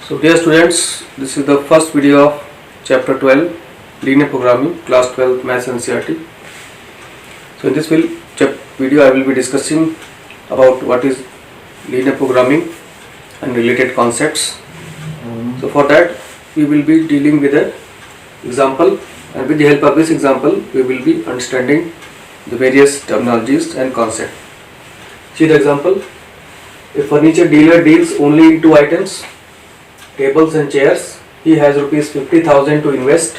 So dear students, this is the first video of chapter 12 linear programming, class 12 maths and CRT. So in this video I will be discussing about what is linear programming and related concepts. So for that we will be dealing with an example, and with the help of this example we will be understanding the various terminologies and concepts. See the example. A furniture dealer deals only in two items, tables and chairs. He has rupees 50,000 to invest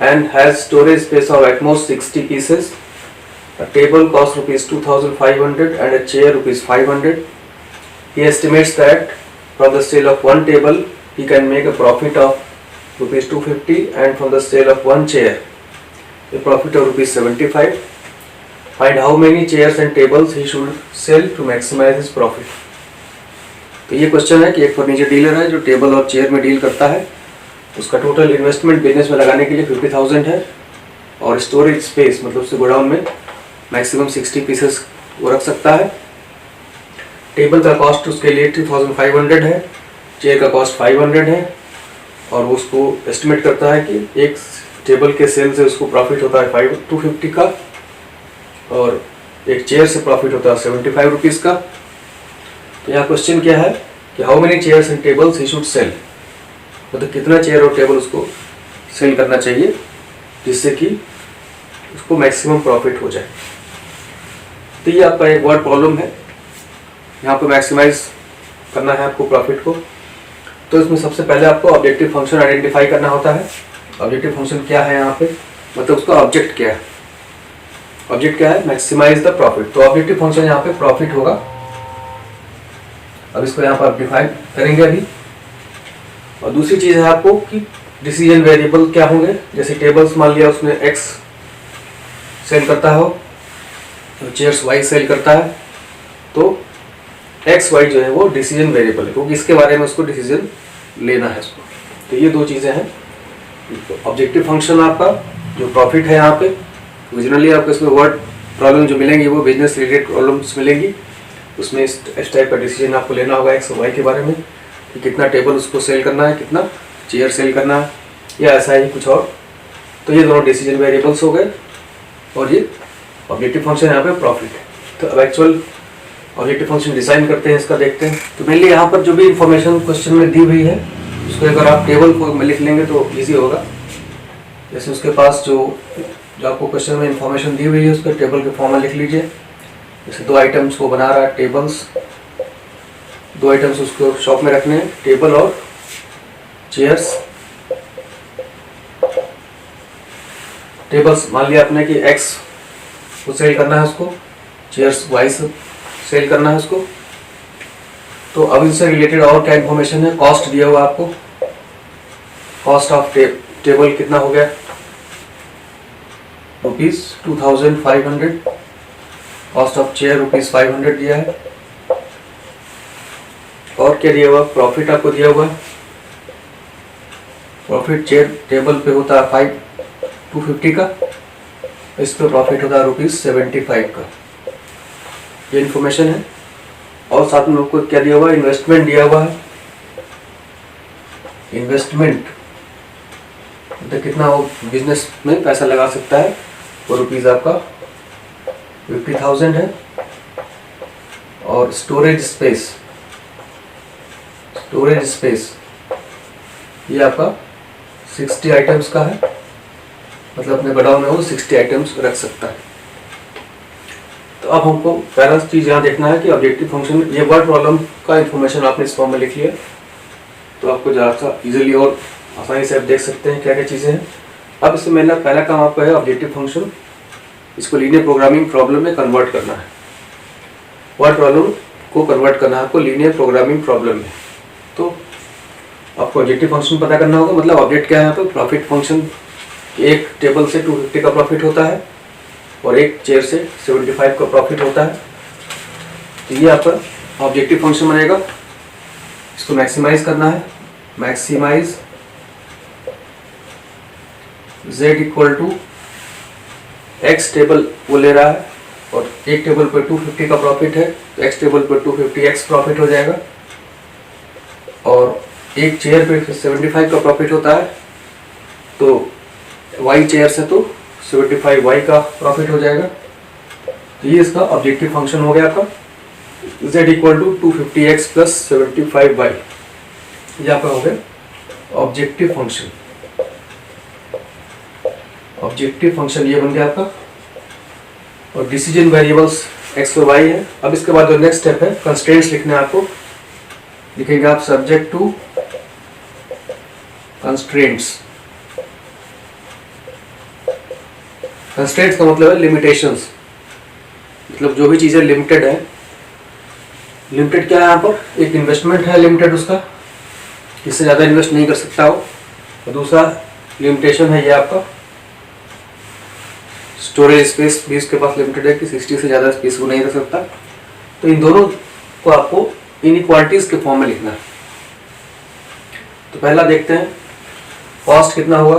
and has storage space of at most 60 pieces. A table costs rupees 2,500 and a chair rupees 500. He estimates that from the sale of one table he can make a profit of rupees 250 and from the sale of one chair a profit of rupees 75. Find how many chairs and tables he should sell to maximize his profit. तो ये question है कि एक furniture dealer है जो table और chair में deal करता है, उसका टोटल इन्वेस्टमेंट बिजनेस में लगाने के लिए 50,000 है और स्टोरेज स्पेस मतलब उससे गोडाउन में मैक्सिमम 60 पीसेस वो रख सकता है। टेबल का कॉस्ट उसके लिए 2,500 है, चेयर का कॉस्ट 500 है और वो उसको एस्टिमेट करता है कि एक टेबल के सेल से उसको प्रॉफिट होता है 250 का और एक चेयर से प्रॉफिट होता है 75 रुपीज़ का। तो यहाँ क्वेश्चन क्या है कि how many chairs and tables he should sell, मतलब कितना चेयर और टेबल उसको सेल करना चाहिए जिससे कि उसको मैक्सिमम प्रॉफिट हो जाए। तो ये आपका एक वर्ड प्रॉब्लम है, यहाँ पे मैक्सिमाइज करना है आपको प्रॉफिट को। तो इसमें सबसे पहले आपको ऑब्जेक्टिव फंक्शन आइडेंटिफाई करना होता है। ऑब्जेक्टिव फंक्शन क्या है यहाँ पे, मतलब उसका ऑब्जेक्ट क्या है। ऑब्जेक्ट क्या है, मैक्सिमाइज द प्रॉफिट। तो ऑब्जेक्टिव फंक्शन यहाँ पे प्रॉफिट होगा। अब इसको यहाँ पर डिफाइन करेंगे अभी। और दूसरी चीज़ है आपको कि डिसीजन वेरिएबल क्या होंगे। जैसे टेबल्स मान लिया उसने x सेल करता हो तो चेयर्स y सेल करता है, तो x y जो है वो डिसीजन वेरिएबल है क्योंकि इसके बारे में उसको डिसीजन लेना है उसको। तो ये दो चीज़ें हैं। ऑब्जेक्टिव फंक्शन आपका जो प्रॉफिट है, यहाँ पे ओरिजिनली आपको इसमें वर्ड प्रॉब्लम जो मिलेंगी वो बिजनेस रिलेटेड प्रॉब्लम्स मिलेंगी। उसमें इस टाइप का डिसीजन आपको लेना होगा एक्स और वाई के बारे में कि कितना टेबल उसको सेल करना है, कितना चेयर सेल करना है या ऐसा ही कुछ और। तो ये दोनों डिसीजन वेरिएबल्स हो गए और ये ऑब्जेक्टिव फंक्शन यहाँ पे प्रॉफिट है। तो अब एक्चुअल ऑब्जेक्टिव फंक्शन डिज़ाइन करते हैं, इसका देखते हैं। तो मेनली यहाँ पर जो भी इंफॉर्मेशन क्वेश्चन में दी हुई है उसको अगर आप टेबल फॉर्म में लिख लेंगे तो ईजी होगा। जैसे उसके पास जो आपको क्वेश्चन में इंफॉर्मेशन दी हुई है उसको टेबल के फॉर्म में लिख लीजिए। जैसे दो आइटम्स वो बना रहा है, टेबल्स, दो आइटम्स उसको शॉप में रखने हैं, टेबल और चेयर्स। टेबल्स मान लिया आपने कि x को सेल करना है उसको, चेयर्स y से सेल करना है उसको। तो अब इनसे रिलेटेड और क्या इंफॉर्मेशन है, कॉस्ट दिया हुआ आपको। कॉस्ट ऑफ टेबल कितना हो गया, rupees 2,500। Cost of chair rupees 500 दिया है। और क्या दिया हुआ, प्रॉफिट आपको दिया हुआ है। प्रॉफिट चेयर टेबल पे होता है 250 का, इस पे प्रॉफिट होता है रुपीज 75 का। ये इन्फॉर्मेशन है। और साथ में आपको क्या दिया हुआ है, इन्वेस्टमेंट दिया हुआ है। इन्वेस्टमेंट तो कितना वो बिजनेस में पैसा लगा सकता है, वो रुपीज आपका 50,000 है। और स्टोरेज स्पेस ये आपका 60 आइटम्स का है, मतलब अपने गोडाउन में वो 60 आइटम्स रख सकता है। तो अब हमको पहला चीज़ यहाँ देखना है कि ऑब्जेक्टिव फंक्शन, ये वर्ड प्रॉब्लम का इंफॉर्मेशन आपने इस फॉर्म में लिख लिया तो आपको ज़रा सा इजीली और आसानी से आप देख सकते हैं क्या क्या चीज़ें हैं। अब इसमें मेरा पहला काम आपका है ऑब्जेक्टिव फंक्शन, इसको लीनियर प्रोग्रामिंग प्रॉब्लम में कन्वर्ट करना है। वर्ड प्रॉब्लम को कन्वर्ट करना है आपको लीनियर प्रोग्रामिंग प्रॉब्लम में। तो आपको ऑब्जेक्टिव फंक्शन पता करना होगा, मतलब ऑब्जेक्ट क्या है यहाँ पे, प्रॉफिट फंक्शन। एक टेबल से 250 का प्रॉफिट होता है और एक चेयर से 75 का प्रॉफिट होता है। तो ये आपका ऑब्जेक्टिव फंक्शन बनेगा। इसको मैक्सिमाइज करना है, maximise z equal to x table वो ले रहा है और एक टेबल पर 250 का प्रॉफिट है तो x टेबल पर 250x प्रॉफिट हो जाएगा। और एक चेयर पे 75 का प्रॉफिट होता है, तो y चेयर से तो 75 y का प्रॉफिट हो जाएगा। तो ये इसका ऑब्जेक्टिव फंक्शन हो गया आपका z equal to 250x plus 75y, ये आपका हो गया ऑब्जेक्टिव फंक्शन। ऑब्जेक्टिव फंक्शन ये बन गया आपका, और डिसीजन वेरिएबल्स x और y है। अब इसके बाद जो नेक्स्ट स्टेप है कंस्ट्रेंट्स लिखना है आपको, लिखेंगे आप सब्जेक्ट टू कंस्ट्रेंट्स। कंस्ट्रेंट्स का मतलब है लिमिटेशंस, मतलब जो भी चीजें लिमिटेड है। लिमिटेड क्या है यहाँ पर, एक इन्वेस्टमेंट है लिमिटेड उसका, इससे ज्यादा इन्वेस्ट नहीं कर सकता हो, और दूसरा लिमिटेशन है ये आपका स्टोरेज स्पेस भी उसके पास लिमिटेड है कि 60 से ज़्यादा स्पेस वो नहीं रख सकता। तो इन दोनों को आपको इनइक्वालिटीज के फॉर्म में लिखना है। तो पहला देखते हैं कॉस्ट कितना होगा।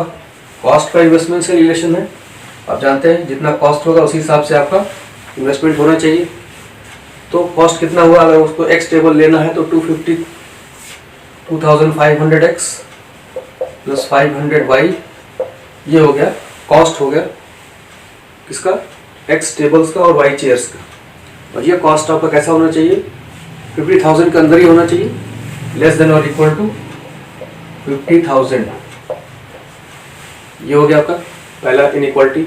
कॉस्ट का इन्वेस्टमेंट से रिलेशन है, आप जानते हैं जितना कॉस्ट होगा उसी हिसाब से आपका इन्वेस्टमेंट होना चाहिए। तो कॉस्ट कितना हुआ, अगर उसको एक्स टेबल लेना है तो 2500x प्लस 500y, ये हो गया कॉस्ट हो गया किसका, एक्स टेबल्स का और वाई चेयर्स का। और ये कॉस्ट आपका कैसा होना चाहिए, 50,000 के अंदर ही होना चाहिए, लेस देन और इक्वल टू 50,000। ये हो गया आपका पहला इनइक्वालिटी।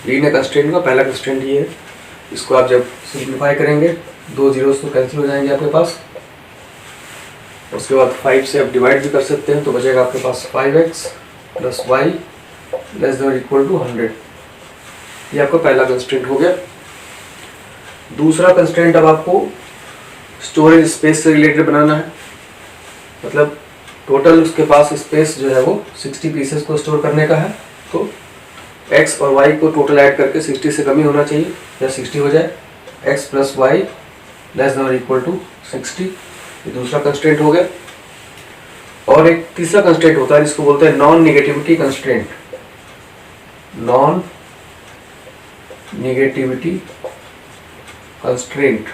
लीनियर कंस्ट्रेंट का पहला कंस्ट्रेंट ये है। इसको आप जब सिंप्लीफाई करेंगे 2 जीरोस तो कैंसिल हो जाएंगे आपके पास। उसके बाद 5 से आप डिवाइड भी कर सकते हैं, तो बचेगा आपके पास 5x plus Y less than और इक्वल टू 100। ये आपका पहला कंस्ट्रेंट हो गया। दूसरा कंस्ट्रेंट अब आपको स्टोरेज स्पेस से रिलेटेड बनाना है, मतलब टोटल उसके पास स्पेस जो है वो 60 पीसेस को स्टोर करने का है। तो x और y को टोटल ऐड करके 60 से कम ही होना चाहिए, या 60 हो जाए, x plus Y less than और इक्वल टू 60। ये दूसरा कंस्ट्रेंट हो गया। और एक तीसरा कंस्ट्रेंट होता है जिसको बोलते हैं non negativity constraint. Non negativity constraint,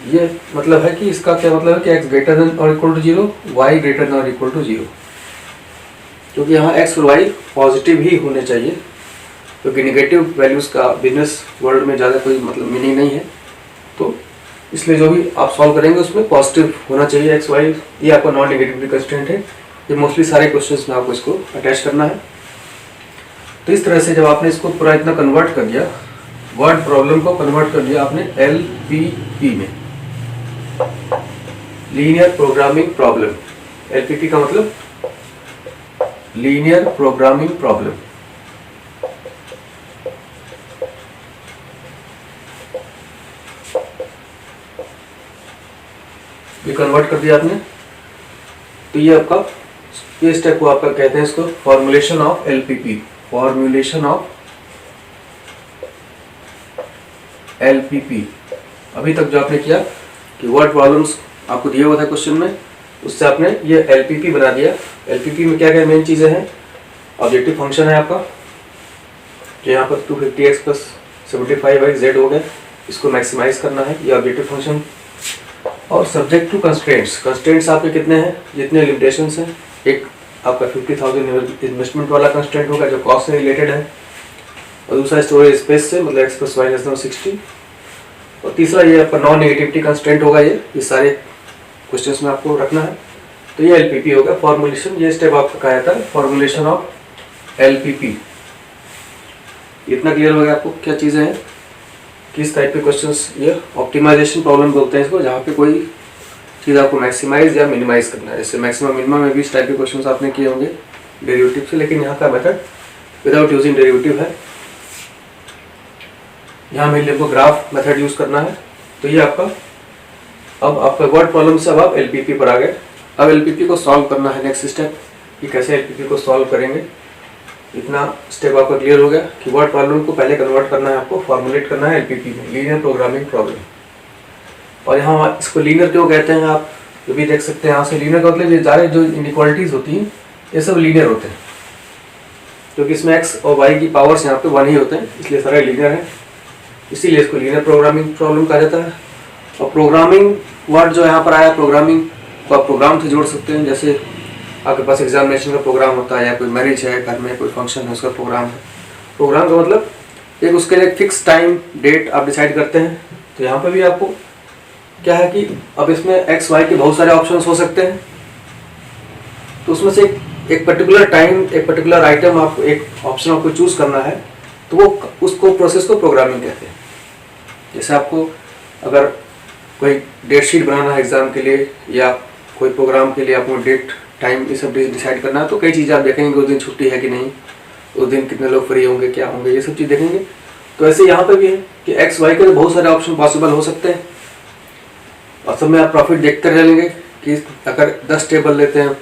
ये मतलब है कि इसका क्या मतलब है कि x ग्रेटर देन और equal to 0, y greater than और इक्वल टू 0, क्योंकि यहाँ x और y पॉजिटिव ही होने चाहिए, क्योंकि नेगेटिव वैल्यूज का बिजनेस वर्ल्ड में ज़्यादा कोई मतलब मीनिंग नहीं है। तो इसलिए जो भी आप सॉल्व करेंगे उसमें पॉजिटिव होना चाहिए x y। ये आपका नॉन नेगेटिविटी कंस्ट्रेंट है। ये मोस्टली सारे क्वेश्चंस में आपको इसको अटैच करना है। तो इस तरह से जब आपने इसको पूरा इतना कन्वर्ट कर दिया, वर्ड प्रॉब्लम को कन्वर्ट कर दिया आपने LPP में, लीनियर प्रोग्रामिंग प्रॉब्लम। LPP का मतलब लीनियर प्रोग्रामिंग प्रॉब्लम। ये कन्वर्ट कर दिया आपने। तो ये आपका ये स्टेप को आपका कहते हैं इसको formulation of LPP। Formulation of LPP। अभी तक जो आपने किया कि वर्ड प्रॉब्लम्स आपको दिया हुआ था क्वेश्चन में, उससे आपने ये LPP बना दिया। LPP में क्या क्या मेन चीज़ें हैं, ऑब्जेक्टिव फंक्शन है आपका, जो यहाँ पर 250x प्लस 75y z हो गया, इसको मैक्सिमाइज करना है, ये ऑब्जेक्टिव फंक्शन। और सब्जेक्ट टू कंस्ट्रेंट्स, कंस्ट्रेंट्स आपके कितने हैं, जितने लिमिटेशंस हैं। एक आपका 50,000 इन्वेस्टमेंट वाला कंस्ट्रेंट होगा जो कॉस्ट से रिलेटेड है, और दूसरा स्टोरेज स्पेस से मतलब x plus Y less than 60, और तीसरा ये आपका नॉन नेगेटिविटी कंस्ट्रेंट होगा। ये सारे क्वेश्चंस में आपको रखना है। तो ये LPP होगा फॉर्मुलेशन। ये स्टेप आपका कहा जाता है फॉर्मुलेशन ऑफ LPP। इतना क्लियर हो गया आपको क्या चीज़ें हैं, किस टाइप के क्वेश्चंस। ये ऑप्टिमाइजेशन प्रॉब्लम बोलते हैं इसको, जहाँ पे कोई चीज़ आपको मैक्सिमाइज या मिनिमाइज करना है। जैसे मैक्सिमम मिनिमम में भी इस टाइप के क्वेश्चंस आपने किए होंगे डेरिवेटिव से, लेकिन यहाँ का मेथड विदाउट यूजिंग डेरिवेटिव है। यहाँ मेरे को ग्राफ मेथड यूज करना है। तो ये आपका अब आपका वर्ड प्रॉब्लम से अब आप LPP पर आ गए। अब LPP को सॉल्व करना है। नेक्स्ट स्टेप कि कैसे LPP को सॉल्व करेंगे। इतना स्टेप आपका क्लियर हो गया कि वर्ड प्रॉब्लम को पहले कन्वर्ट करना है, आपको फॉर्मुलेट करना है LPP में, लीनियर प्रोग्रामिंग प्रॉब्लम। और यहाँ इसको लीनियर क्यों कहते हैं आप ये भी देख सकते हैं। यहाँ से लीनियर का मतलब ये सारे जो इनइक्वालिटीज होती हैं ये सब लीनियर होते हैं, क्योंकि इसमें x और y की पावर्स यहाँ पे 1 ही होते हैं, इसलिए सारे लीनियर है। इसीलिए इसको लीनियर प्रोग्रामिंग प्रॉब्लम कहा जाता है। और प्रोग्रामिंग वर्ड जो यहाँ पर आया प्रोग्रामिंग, को आप प्रोग्राम से जोड़ सकते हैं। जैसे आपके पास एग्जामिनेशन का प्रोग्राम होता है, या कोई मैरिज है, घर में कोई फंक्शन है, उसका प्रोग्राम है। प्रोग्राम का मतलब एक उसके लिए फिक्स टाइम डेट आप डिसाइड करते हैं। तो यहाँ पर भी आपको क्या है कि अब इसमें एक्स वाई के बहुत सारे ऑप्शंस हो सकते हैं, तो उसमें से एक पर्टिकुलर टाइम, एक पर्टिकुलर आइटम, आपको एक ऑप्शन आपको चूज करना है, तो वो उसको प्रोसेस को प्रोग्रामिंग कहते हैं। जैसे आपको अगर कोई डेट शीट बनाना है एग्जाम के लिए, या कोई प्रोग्राम के लिए आपको डेट टाइम ये सब डिसाइड करना है, तो कई चीज़ें आप देखेंगे, उस दिन छुट्टी है कि नहीं, उस दिन कितने लोग फ्री होंगे, क्या होंगे, ये सब चीज़ देखेंगे। तो ऐसे यहाँ पे भी है कि एक्स वाई के बहुत सारे ऑप्शन पॉसिबल हो सकते हैं, और सब में आप प्रॉफिट देखते रहेंगे कि अगर 10 टेबल लेते हैं,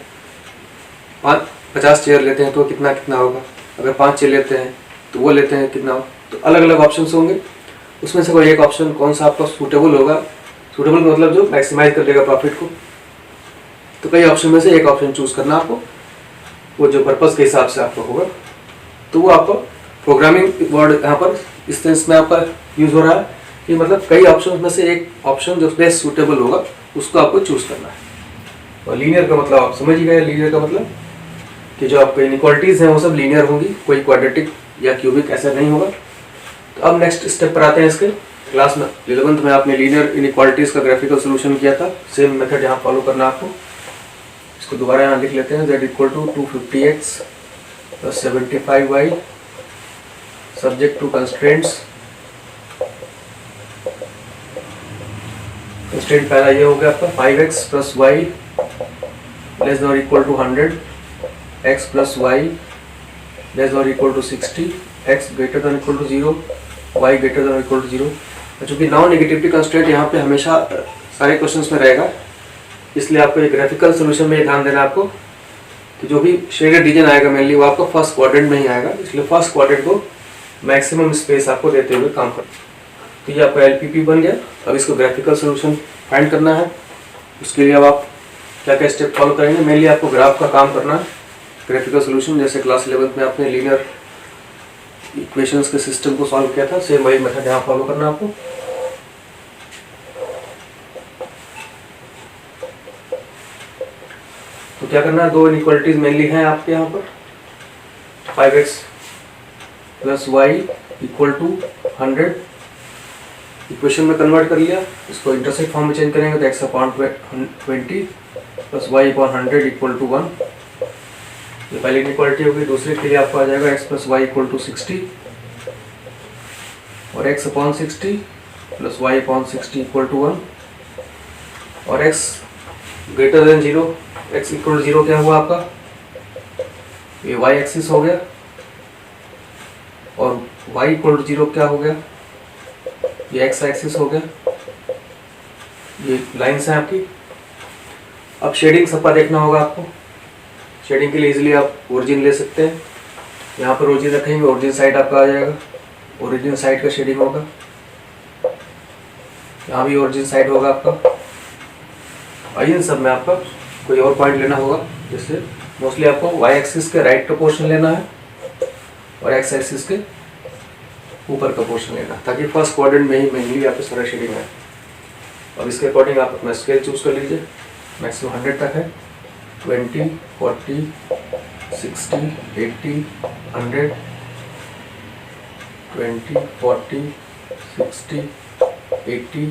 50 चेयर लेते हैं तो कितना कितना होगा, अगर 5 चेयर लेते हैं तो वो लेते हैं कितना, तो अलग अलग ऑप्शन होंगे। उसमें से कोई एक ऑप्शन कौन सा आपका सूटेबल होगा, सूटेबल मतलब जो मैक्सिमाइज कर देगा प्रॉफिट को, तो कई ऑप्शन में से एक ऑप्शन चूज करना आपको, वो जो पर्पस के हिसाब से आपका होगा। तो वो आपको प्रोग्रामिंग वर्ड यहाँ पर इस सेंस में आपका यूज हो रहा है कि मतलब कई ऑप्शन में से एक ऑप्शन जो बेस्ट सूटेबल होगा उसको आपको चूज करना है। और लीनियर का मतलब आप समझ ही गए, लीनियर का मतलब कि जो आपको इनइक्वालिटीज हैं वो सब लीनियर होंगी, कोई क्वाड्रेटिक या क्यूबिक ऐसा नहीं होगा। तो अब नेक्स्ट स्टेप पर आते हैं। इसके क्लास में 11th में आपने लीनियर इनइक्वालिटीज का ग्राफिकल सोल्यूशन किया था, सेम मेथड यहाँ फॉलो करना आपको। इसको दोबारा यहाँ लिख लेते हैं, z equal to 250x plus 75y subject to constraints. Constraint पहला ये हो गया आपका 5x प्लस वाई लेस और equal to 100, x plus Y less और equal to 60, x greater than equal to 0, y greater than equal to 0। चूँकि non negativity constraint यहाँ पे हमेशा सारे क्वेश्चंस में रहेगा, इसलिए आपको एक ग्राफिकल सोल्यूशन में ये ध्यान देना आपको कि जो भी शेडेड रीजन आएगा मेनली वो आपको फर्स्ट क्वाड्रेंट में ही आएगा, इसलिए फर्स्ट क्वाड्रेंट को मैक्सिमम स्पेस आपको देते हुए काम करना। तो ये आपका LPP बन गया। अब इसको ग्राफिकल सोल्यूशन फाइंड करना है। उसके लिए अब आप क्या क्या स्टेप फॉलो करेंगे, मेनली आपको ग्राफ का काम करना है, ग्राफिकल सोल्यूशन। जैसे क्लास 11th में आपने लीनियर इक्वेशंस के सिस्टम को सॉल्व किया था, सेम वही मेथड यहाँ फॉलो करना है आपको। तो क्या करना है, दो इनइक्वालिटीज मेनली हैं आपके यहाँ पर, 5x plus y equal to 100 equation में कन्वर्ट कर लिया। इसको इंटरसेक्ट फॉर्म में चेंज करेंगे तो x upon 20 plus y upon 100 equal to 1। ये पहली इनइक्वालिटी होगी। दूसरे के लिए आपको आ जाएगा x plus y equal to 60 और x upon 60 plus y upon 60 equal to 1 और x greater than 0, x equal to 0 क्या हुआ आपका, ये y एक्सिस हो गया, और y इक्वल टू 0 क्या हो गया, ये x एक्सिस हो गया। ये लाइन्स हैं आपकी। अब शेडिंग सबका देखना होगा आपको। शेडिंग के लिए इजीली आप ओरिजिन ले सकते हैं, यहाँ पर ओरिजिन रखेंगे, ओरिजिन साइड आपका आ जाएगा, ओरिजिन साइड का शेडिंग होगा। यहाँ भी ओरिजिन साइड होगा आपका। और इन सब में आपका कोई और पॉइंट लेना होगा, जैसे मोस्टली आपको y एक्सिस के राइट का पोर्शन लेना है और x एक्सिस के ऊपर का पोर्शन लेना है, ताकि फर्स्ट क्वाड्रेंट में ही मेनली आपको सारा शेडिंग है। अब इसके अकॉर्डिंग आप अपना स्केल चूज कर लीजिए। मैक्सिमम 100 तक है, 20, 40, 60, 80, 100, 20, 40, 60, 80,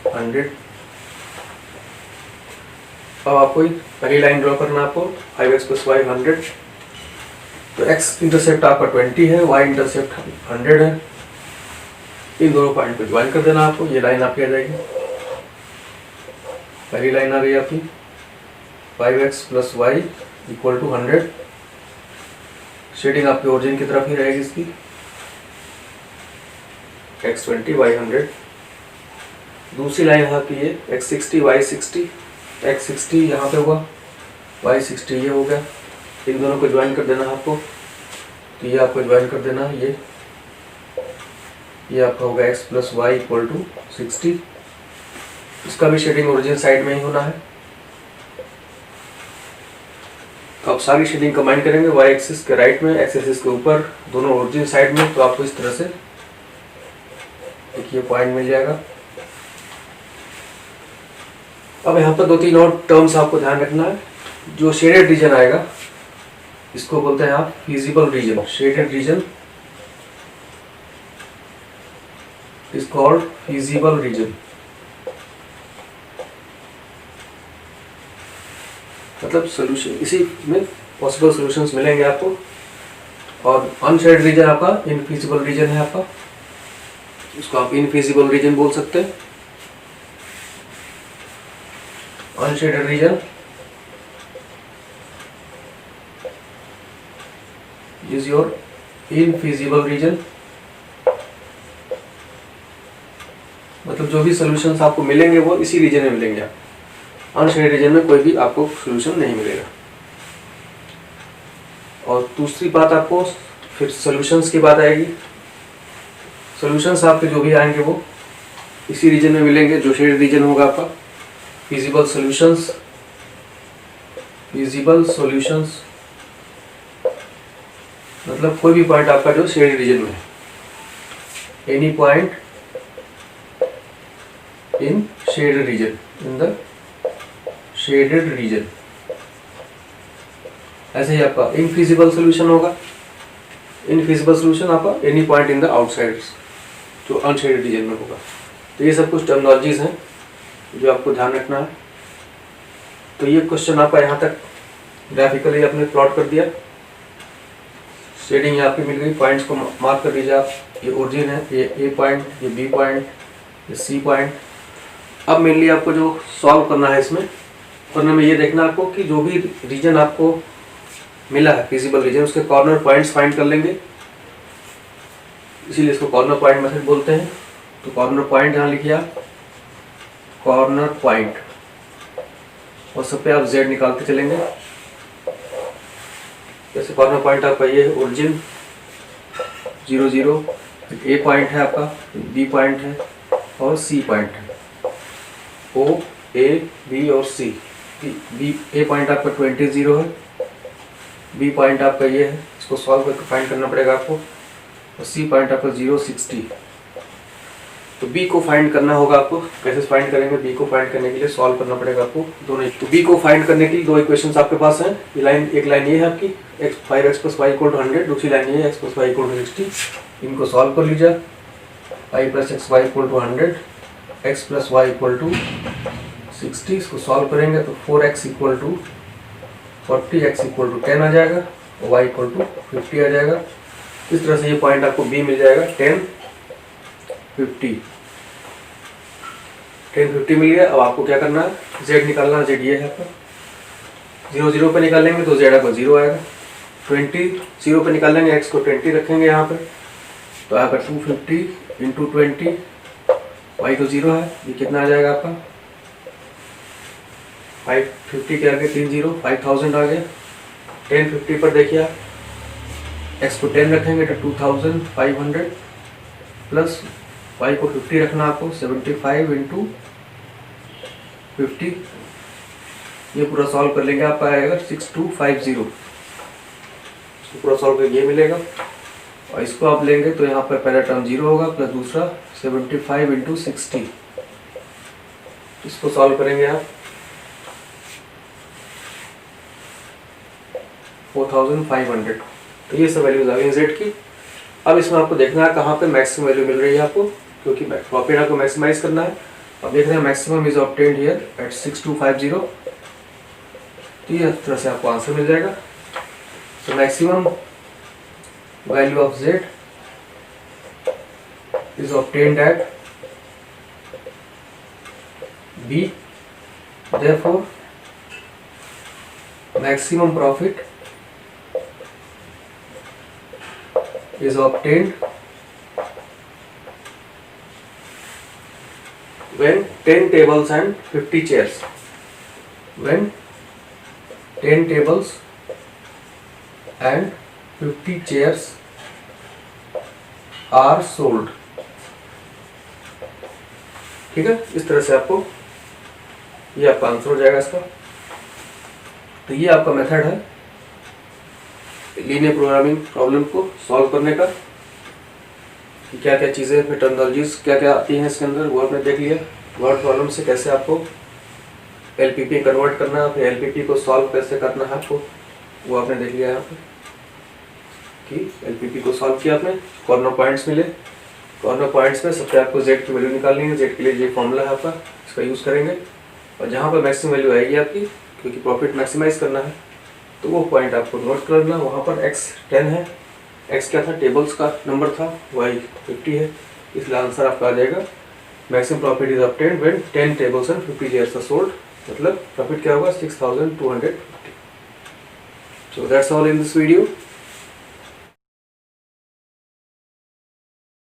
100। अब आपको पहली लाइन ड्रॉ करना है आपको, 5x प्लस वाई 100। तो x इंटरसेप्ट आपका 20 है, y इंटरसेप्ट 100 है। इन दोनों पॉइंट को ज्वाइन कर देना आपको। ये लाइन आपकी आ जाएगी, पहली लाइन आ गई आपकी 5x plus y equal to 100। Shading आपके ओरिजिन की तरफ ही रहेगी इसकी, x 20 y 100। दूसरी लाइन है आपकी ये x 60 y 60, x 60 यहाँ पे हुआ, y 60 ये हो गया। इन दोनों को ज्वाइन कर देना है आपको। तो ये आपको ज्वाइन कर देना है, ये आपका होगा x plus y equal to 60। इसका भी शेडिंग ओरिजिन साइड में ही होना है। तो आप सारी शेडिंग कंबाइन करेंगे, y एक्सिस के राइट में, x एक्सिस के ऊपर, दोनों ओरिजिन साइड में। तो आपको इस तरह से एक ये पॉइंट मिल जाएगा। अब यहाँ पर 2-3 और टर्म्स आपको ध्यान रखना है। जो शेडेड रीजन आएगा इसको बोलते हैं आप feasible region. Shaded region is called feasible region, मतलब सोल्यूशन, इसी में पॉसिबल सॉल्यूशंस मिलेंगे आपको। और अनशेडेड रीजन आपका इनफिजिबल रीजन है आपका, इसको आप इनफिजिबल रीजन बोल सकते हैं। Unshaded region is your infeasible region, मतलब जो भी सॉल्यूशंस आपको मिलेंगे वो इसी रीजन में मिलेंगे। आप अनशेडेड रीजन में कोई भी आपको सॉल्यूशन नहीं मिलेगा। और दूसरी बात, आपको फिर सॉल्यूशंस की बात आएगी। सॉल्यूशंस आपके जो भी आएंगे वो इसी रीजन में मिलेंगे, जो शेडेड रीजन होगा आपका। फिजिबल सॉल्यूशंस, फिजिबल सॉल्यूशंस मतलब कोई भी पॉइंट आपका जो शेडेड रीजन में है, any point in shaded region, in the shaded region. ऐसे ही आपका इनफिजिबल सॉल्यूशन होगा। इनफिजिबल सॉल्यूशन आपका any point in the outside, जो अनशेडेड रीजन में होगा। तो ये सब कुछ टर्मिनोलॉजीज हैं जो आपको ध्यान रखना है। तो ये क्वेश्चन आपका यहाँ तक ग्राफिकली आपने प्लॉट कर दिया। शेडिंग यहाँ पे मिल गई, पॉइंट्स को मार्क कर दीजिए आप। ये ओरिजिन है, ये ए पॉइंट, ये बी पॉइंट, ये सी पॉइंट। अब मेनली आपको जो सॉल्व करना है, इसमें करने में ये देखना आपको कि जो भी रीजन आपको मिला है फिजिबल रीजन, उसके कॉर्नर पॉइंट्स फाइंड कर लेंगे। इसीलिए इसको कॉर्नर पॉइंट मेथड बोलते हैं। तो कॉर्नर पॉइंट यहाँ लिखिए आप, कॉर्नर पॉइंट, और सब पे आप z निकालते चलेंगे। जैसे कॉर्नर पॉइंट आपका ये है ओरिजिन 0 0, ए पॉइंट है आपका, बी पॉइंट है और सी पॉइंट है। ओ, ए, बी और सी। बी ए पॉइंट आपका 20 0 है, बी पॉइंट आपका ये है, इसको सॉल्व करके फाइंड करना पड़ेगा आपको। और सी पॉइंट आपका 0 60। तो बी को फाइंड करना होगा आपको। कैसे फाइंड करेंगे? बी को फाइंड करने के लिए सॉल्व करना पड़ेगा आपको दोनों। तो बी को फाइंड करने के लिए दो इक्वेशंस आपके पास हैं। ये लाइन, एक लाइन ये है आपकी x 5x + y = 100, दूसरी लाइन ये है x + y = 60। इनको सॉल्व कर लीजिए। 5 + x y = 100, x + y = 60। इसको सॉल्व करेंगे तो 4x = 40, x = 10 आ जाएगा और y = 50 आ जाएगा। इस तरह से ये पॉइंट आपको b मिल जाएगा। 10 50 मिल गया। अब आपको क्या करना है? z निकालना है। z ये है आपका 0 0 पे निकालेंगे तो z आपका 0 आएगा। 20 0 पे निकालेंगे, x को 20 रखेंगे यहाँ पे, तो यहाँ पर 250 × 20, y तो 0 है, ये कितना आ जाएगा आपका? 550 के आगे 3 0, 5000 आ गया। 10 50 पर देखिए आप, x को 10 रखेंगे तो 2500 प्लस y को 50 रखना आपको, 75 × 50। ये पूरा सॉल्व कर लेंगे, आपका आएगा 6250। इसको पूरा सॉल्व करके ये मिलेगा। और इसको आप लेंगे तो यहाँ पर पहला टर्म 0 होगा प्लस दूसरा 75 × 60। इसको सॉल्व करेंगे आप 4500। तो ये सब वैल्यूज आ गई z की। अब इसमें आपको देखना है कहाँ पे मैक्सिमम वैल्यू मिल रही है आपको, क्योंकि प्रॉफिट आपको मैक्सिमाइज करना है। अब देख रहे हैं maximum is obtained here at 6250। तो ये तरह से आपको आंसर मिल जाएगा। So maximum value of z is obtained at b, therefore maximum profit is obtained when 10 tables and 50 chairs. When 10 tables and 50 chairs are sold. ठीक है, इस तरह से आपको ये आपका आंसर हो जाएगा इसका। तो ये आपका मेथड है लीनियर प्रोग्रामिंग प्रॉब्लम को सॉल्व करने का। कि क्या क्या चीज़ें, टर्मिनोलॉजीज क्या क्या आती हैं इसके अंदर, वो आपने देख लिया। वर्ड प्रॉब्लम से कैसे आपको LPP कन्वर्ट करना है, फिर LPP को सॉल्व कैसे करना है आपको वो आपने देख लिया यहाँ पे कि LPP को सॉल्व किया आपने, कॉर्नर पॉइंट्स मिले, कॉर्नर पॉइंट्स में सबसे आपको Z की वैल्यू निकालनी है। Z के लिए ये फॉर्मूला है आपका, इसका यूज़ करेंगे और जहाँ पर मैक्सिमम वैल्यू आएगी आपकी, क्योंकि प्रॉफिट मैक्सिमाइज करना है तो वो पॉइंट आपको नोट करना। वहाँ पर X 10 है, X क्या था, टेबल्स का नंबर था, Y 50 है, इसलिए आंसर आपका आ जाएगा maximum profit is obtained when 10 tables and 50 shares are sold, मतलब प्रॉफिट क्या होगा 6250। So that's all in this video.